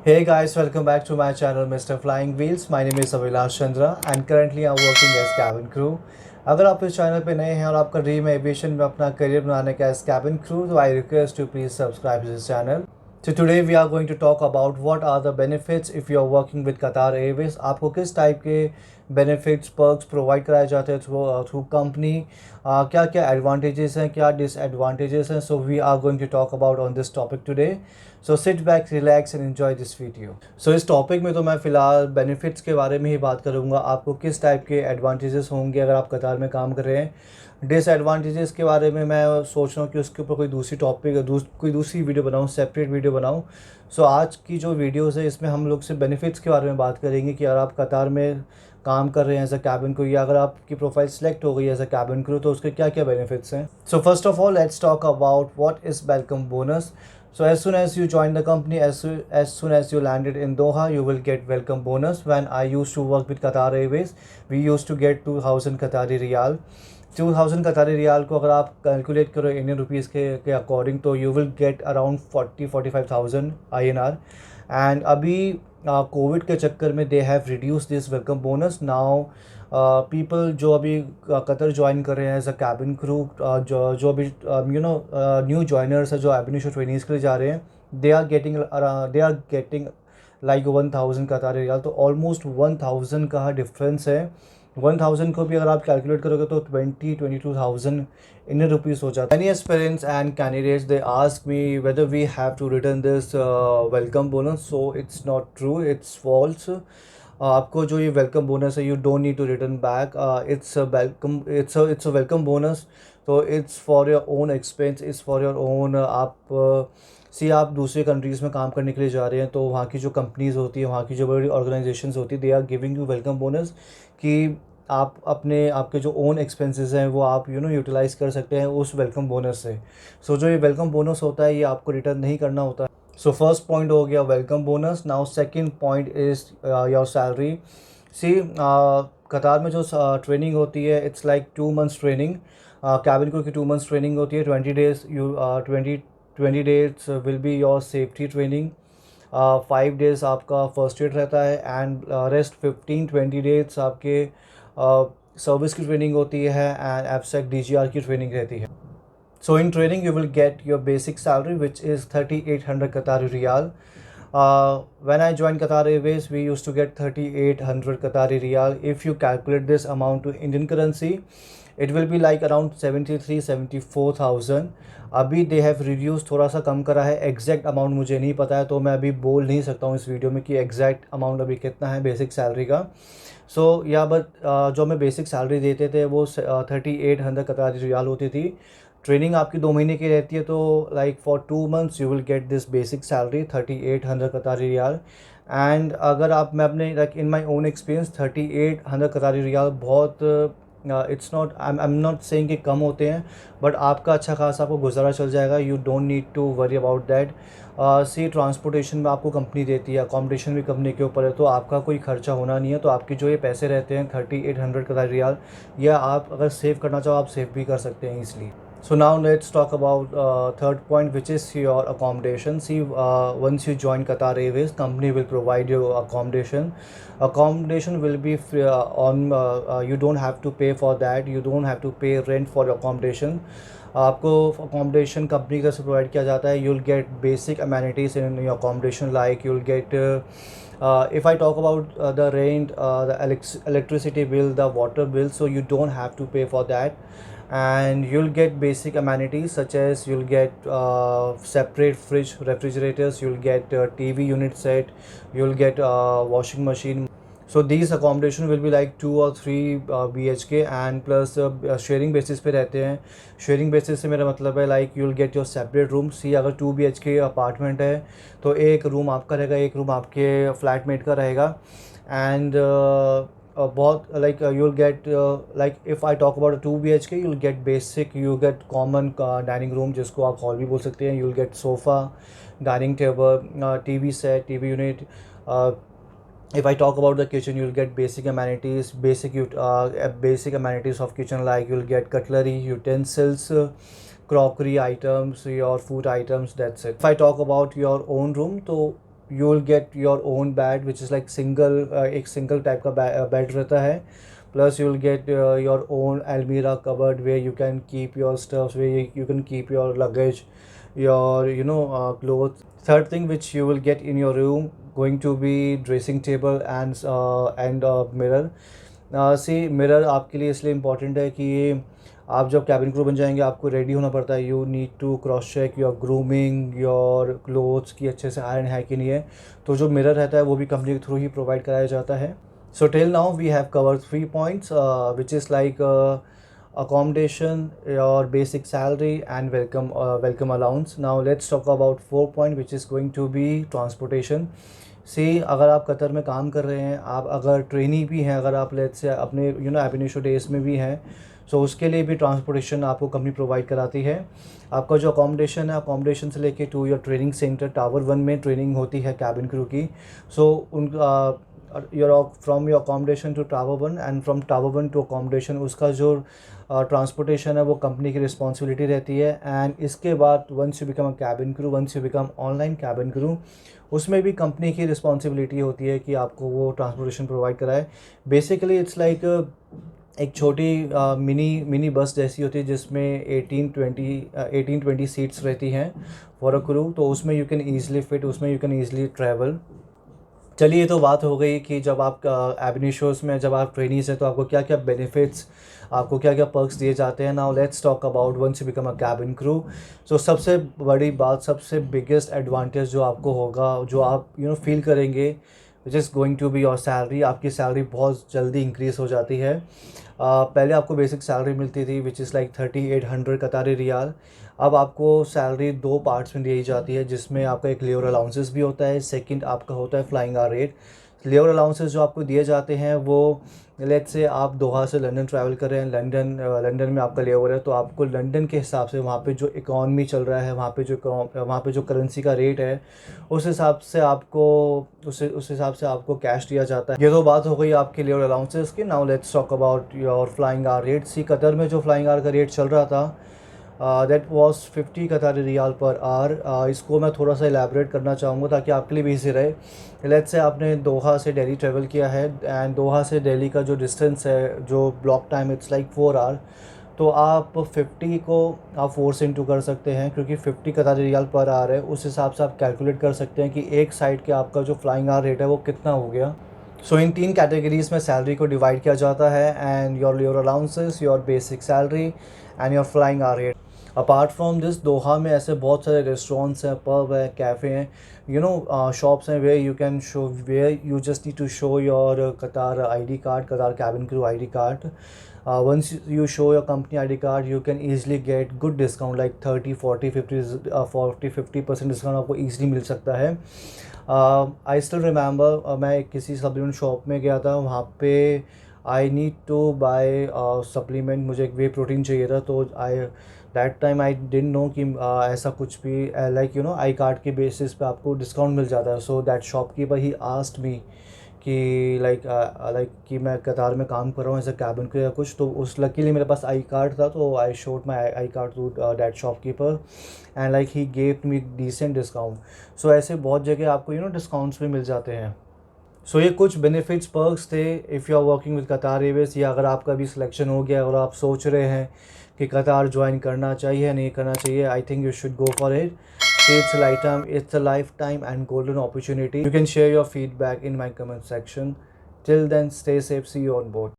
Hey guys, welcome back to my channel Mr. Flying Wheels. My name is Avilash Chandra and currently I'm working as cabin crew. अगर आप इस channel पे नए हैं और आपका ड्रीम है एविएशन में अपना करियर बनाने का एज cabin crew, तो I request you please subscribe to this channel. So today we are going to talk about what are the benefits if you are working with Qatar Airways. आपको किस type के benefits perks provide कराए जाते हैं through company, क्या क्या advantages हैं, क्या डिसएडवांटेजेस हैं. So we are going to talk about on this topic today. So sit back, relax and enjoy this video. So इस टॉपिक में तो मैं फ़िलहाल बेनिफिट्स के बारे में ही बात करूँगा. आपको किस टाइप के एडवांटेजेस होंगे अगर आप कतार में काम कर रहे हैं. डिसएडवांटेजेस के बारे में मैं सोच रहा हूँ कि उसके ऊपर कोई दूसरी टॉपिक कोई दूसरी वीडियो बनाऊँ, सेपरेट वीडियो बनाऊँ. सो आज की जो वीडियोस है इसमें हम लोग सिर्फ बेनिफिट्स के बारे में बात करेंगे कि अगर आप कतार में काम कर रहे हैं एज अ कैबिन क्रू या अगर आपकी प्रोफाइल सेलेक्ट हो गई एज अ कैबिन क्रू तो उसके क्या क्या बेनिफिट्स हैं. So first of all let's talk about what is welcome bonus. So as soon as you join the company, as soon as you landed in Doha, you will get welcome bonus. When I used to work with Qatar Airways, we used to get 2000 Qatari Riyal. 2000 Qatari Riyal को अगर आप calculate करो Indian rupees के according तो you will get around 40-45,000 INR. And अभी Covid के चक्कर में they have reduce this welcome bonus. Now people जो अभी कतर ज्वाइन कर रहे हैं एज अ कैबिन क्रू, जो अभी न्यू ज्वाइनर्स है जो एबनिशो ट्रेनिंग्स के लिए जा रहे हैं, दे आर गेटिंग लाइक 1000 कतारी रियाल. तो ऑलमोस्ट 1000 का डिफरेंस है. 1000 को भी अगर आप कैलकुलेट करोगे तो 22,000 इंडियन रुपीज़ हो जाता है. Many aspirants and candidates they ask me whether we have to return this welcome bonus. So it's not true, it's false. आपको जो ये वेलकम बोनस है you don't need to return back. It's a welcome bonus. तो it's for your own expense, it's for your own. आप दूसरे countries में काम करने के लिए जा रहे हैं तो वहाँ की जो कंपनीज़ होती है, वहाँ की जो बड़ी ऑर्गेनाइजेशंस होती है, they are giving you welcome bonus कि आप आपके जो ओन एक्सपेंसेस हैं वो आप यूटिलाइज़ कर सकते हैं उस वेलकम बोनस से. सो जो ये वेलकम बोनस होता है ये आपको रिटर्न नहीं करना होता. सो फर्स्ट पॉइंट हो गया welcome bonus. Now second point is your salary. See Qatar में जो ट्रेनिंग होती है it's like 2 months training. Cabin crew की 2 months ट्रेनिंग होती है. 20 days will be your safety training. 5 days आपका फर्स्ट एड रहता है एंड रेस्ट 15-20 days आपके सर्विस की ट्रेनिंग होती है एंड एफसेक DGR की ट्रेनिंग रहती है. So in training you will get your basic salary which is 3,800 Qatari Riyal. When I joined Qatar Airways we used to get 3,800 Qatari Riyal. If you calculate this amount to Indian currency it will be like around 73-74,000. अभी they have reduce थोड़ा सा कम करा है. Exact amount मुझे नहीं पता है तो मैं अभी बोल नहीं सकता हूँ इस वीडियो में कि एग्जैक्ट अमाउंट अभी कितना है बेसिक सैलरी का. सो या बट जो हमें बेसिक सैलरी देते थे वो 3,800 कतारी रियाल होती थी. ट्रेनिंग आपकी 2 महीने की रहती है तो like for 2 months you will get this basic salary 3,800 Qatari riyal. And अगर आप मैं अपने like in my own experience 3,800 Qatari riyal बहुत it's not I am not saying कि कम होते हैं बट आपका अच्छा खासा आपको गुजारा चल जाएगा. You don't need to worry about that. See transportation में आपको कंपनी देती है, अकोमोडेशन भी कंपनी के ऊपर है तो आपका कोई खर्चा होना नहीं है. तो आपके जो ये पैसे रहते हैं 3,800 कतारी रियाल या आप अगर सेव करना चाहो आप सेव भी कर सकते हैं easily. So now let's talk about third point which is your accommodation. See, once you join Qatar Airways, company will provide you accommodation. Accommodation will be free, you don't have to pay for that. You don't have to pay rent for your accommodation. आपको accommodation company की तरफ से provide किया जाता है. You'll get basic amenities in your accommodation like you'll get if I talk about the rent, the electricity bill, the water bill, so you don't have to pay for that. And you'll get basic amenities such as you'll get separate fridge, refrigerators, you'll get TV unit set, you'll get washing machine. So these accommodation will be like 2 or 3 BHK and plus sharing basis पे रहते हैं. sharing basis से मेरा मतलब है like you'll get your separate room. सी अगर 2 BHK apartment है तो एक रूम आपका रहेगा, एक रूम आपके फ्लैटमेट का रहेगा. एंड बहुत like you'll get like if I talk about a 2 BHK you'll get basic, you get common dining room जिसको आप हॉल भी बोल सकते हैं. you'll get sofa, dining table, TV set, TV unit. If I talk about the kitchen you'll get basic amenities, basic amenities of kitchen like you'll get cutlery, utensils, crockery items, your food items, that's it. If I talk about your own room तो you will get your own bed which is like single, एक single type का bed रहता है. Plus you will get your own almirah cupboard where you can keep your stuffs, where you can keep your luggage, your clothes. Third thing which you will get in your room going to be dressing table and mirror. See mirror आपके लिए इसलिए important है कि आप जब cabin crew बन जाएंगे आपको रेडी होना पड़ता है. You need to cross check your grooming, your clothes की अच्छे से आयरन है कि नहीं है. तो जो मिरर रहता है वो भी कंपनी के थ्रू ही प्रोवाइड कराया जाता है. So till now we have covered 3 points which is like accommodation, your basic salary and welcome allowance. Now let's talk about 4 point which is going to be transportation. सी अगर आप Qatar में काम कर रहे हैं, आप अगर ट्रेनी भी हैं, अगर आप लेट्स से अपने ab initio डेज में भी हैं, सो उसके लिए भी ट्रांसपोर्टेशन आपको कंपनी प्रोवाइड कराती है. आपका जो अकोमोडेशन है, अकोमोडेशन से लेके to your training centre tower 1 में ट्रेनिंग होती है कैबिन क्रू की. So from your accommodation to tower 1 and from tower 1 to accommodation, उसका जो ट्रांसपोर्टेशन है वो कंपनी की रिस्पॉन्सिबिलिटी रहती है. एंड इसके बाद once you become a cabin crew, once you become online cabin crew, उसमें भी कंपनी की रिस्पॉन्सिबिलिटी होती है कि आपको वो ट्रांसपोर्टेशन प्रोवाइड कराए. बेसिकली इट्स लाइक एक छोटी मिनी बस जैसी होती है जिसमें 18-20 सीट्स रहती हैं फॉर अ क्रू. तो उसमें यू कैन ईज़िली फिट, उसमें यू कैन ईज़िली ट्रैवल. चलिए, तो बात हो गई कि जब आप ab initio's में जब आप ट्रेनीज हैं तो आपको क्या क्या बेनिफिट्स, आपको क्या क्या पर्क्स दिए जाते हैं. Now let's talk about once you become a cabin crew. So सबसे बड़ी बात, सबसे बिगेस्ट एडवांटेज जो आपको होगा, जो आप फील करेंगे, which is going to be your salary. आपकी सैलरी बहुत जल्दी इंक्रीज़ हो जाती है. पहले आपको बेसिक सैलरी मिलती थी विच इज़ लाइक 3800 कतारी रियाल. अब आपको सैलरी 2 पार्ट्स में दी जाती है, जिसमें आपका एक लेबर अलाउंसेस भी होता है, सेकंड आपका होता है flying hour rate. Labour allowances जो आपको दिए जाते हैं वो, लेट्स से आप दोहा से लंदन ट्रैवल कर रहे हैं, लंदन में आपका लेबर है, तो आपको लंदन के हिसाब से वहाँ पे जो इकॉनमी चल रहा है, वहाँ पे जो करेंसी का रेट है, उस हिसाब से आपको कैश दिया जाता है. ये तो बात हो गई आपके लेबर अलाउंसेस की. Now let's talk about your flying hour rate. See Qatar में जो फ्लाइंग आवर का रेट चल रहा था, that was 50 Katari riyal per hour. इसको मैं थोड़ा सा इलेबरेट करना चाहूँगा ताकि आपके लिए भी इजी रहे. लेट्स से आपने दोहा से दिल्ली ट्रैवल किया है एंड दोहा से दिल्ली का जो डिस्टेंस है, जो block time, it's like 4 hour. तो आप 50 को आप 4 से इंटू कर सकते हैं, क्योंकि 50 कतारी रियाल पर आवर है. उस हिसाब से आप कैलकुलेट कर सकते हैं कि एक साइड के आपका जो फ्लाइंग आवर रेट है वो कितना हो गया. सो इन 3 कैटेगरीज में सैलरी को डिवाइड किया जाता है, and your allowances, your basic salary and your flying hour rate. Apart from this, Doha में ऐसे बहुत सारे रेस्टोरेंट्स हैं, पब है, कैफ़े हैं, शॉप्स हैं, where you just need to show your Qatar ID card, Qatar cabin crew ID card. Once you show your company ID card, you can easily get good discount like 30, 40, 50% discount आपको easily मिल सकता है. I still remember, मैं किसी supplement shop में गया था, वहाँ पे I need to buy supplement, मुझे एक वे प्रोटीन चाहिए था. तो that time I didn't know कि ऐसा कुछ भी लाइक आई कार्ड के बेसिस पे आपको डिस्काउंट मिल जाता है. सो दैट शॉपकीपर ही आस्क्ड मी कि लाइक कि मैं कतार में काम कर रहा हूँ एज अ कैबिन क्रू या कुछ. तो उस लकीली मेरे पास आई कार्ड था, तो I showed my I card to that shopkeeper and like he gave me decent discount. So ऐसे बहुत जगह आपको डिस्काउंट्स भी मिल जाते हैं. सो ये कुछ बेनिफिट्स पर्क्स थे if you are working with Qatar Airways, या अगर आपका भी सिलेक्शन हो गया और आप सोच रहे हैं कि कतार ज्वाइन करना चाहिए या नहीं करना चाहिए, I think you should go for it. It's a lifetime and golden opportunity. You can share your feedback in my comment section. Till then, stay safe. See you on board.